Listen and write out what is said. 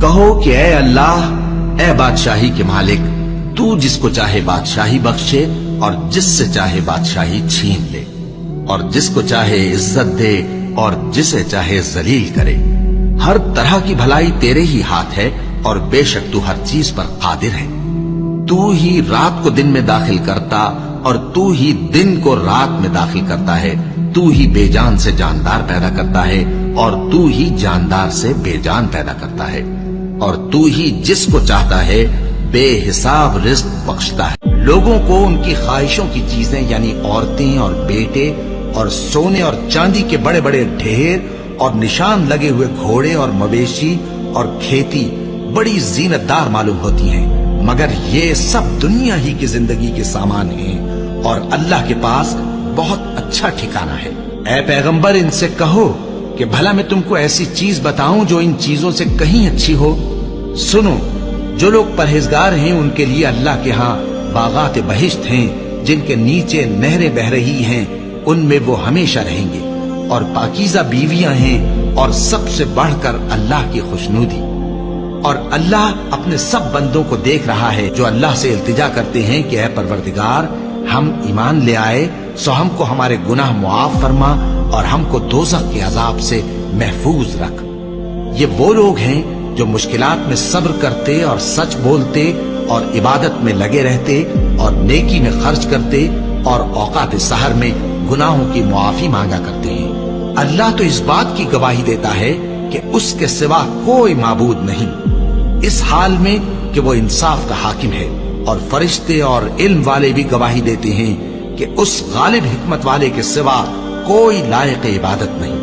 کہو کہ اے اللہ، اے بادشاہی کے مالک، تو جس کو چاہے بادشاہی بخشے اور جس سے چاہے بادشاہی چھین لے، اور جس کو چاہے عزت دے اور جسے چاہے ذلیل کرے۔ ہر طرح کی بھلائی تیرے ہی ہاتھ ہے اور بے شک تو ہر چیز پر قادر ہے۔ تو ہی رات کو دن میں داخل کرتا اور تو ہی دن کو رات میں داخل کرتا ہے۔ تو ہی بے جان سے جاندار پیدا کرتا ہے اور تو ہی جاندار سے بے جان پیدا کرتا ہے، اور تو ہی جس کو چاہتا ہے بے حساب رزق بخشتا ہے۔ لوگوں کو ان کی خواہشوں کی چیزیں یعنی عورتیں اور بیٹے اور سونے اور چاندی کے بڑے بڑے ڈھیر اور نشان لگے ہوئے گھوڑے اور مویشی اور کھیتی بڑی زینت دار معلوم ہوتی ہیں، مگر یہ سب دنیا ہی کی زندگی کے سامان ہیں اور اللہ کے پاس بہت اچھا ٹھکانہ ہے۔ اے پیغمبر، ان سے کہو کہ بھلا میں تم کو ایسی چیز بتاؤں جو ان چیزوں سے کہیں اچھی ہو؟ سنو، جو لوگ پرہیزگار ہیں ان کے لیے اللہ کے ہاں باغات بہشت ہیں جن کے نیچے نہریں بہ رہی ہیں، ان میں وہ ہمیشہ رہیں گے، اور پاکیزہ بیویاں ہیں، اور سب سے بڑھ کر اللہ کی خوشنودی۔ اور اللہ اپنے سب بندوں کو دیکھ رہا ہے جو اللہ سے التجا کرتے ہیں کہ اے پروردگار، ہم ایمان لے آئے سو ہم کو ہمارے گناہ معاف فرما اور ہم کو دوزخ کے عذاب سے محفوظ رکھ۔ یہ وہ لوگ ہیں جو مشکلات میں صبر کرتے اور سچ بولتے اور عبادت میں لگے رہتے اور نیکی میں خرچ کرتے اور اوقات سحر میں گناہوں کی معافی مانگا کرتے ہیں۔ اللہ تو اس بات کی گواہی دیتا ہے کہ اس کے سوا کوئی معبود نہیں، اس حال میں کہ وہ انصاف کا حاکم ہے، اور فرشتے اور علم والے بھی گواہی دیتے ہیں کہ اس غالب حکمت والے کے سوا کوئی لائق عبادت نہیں۔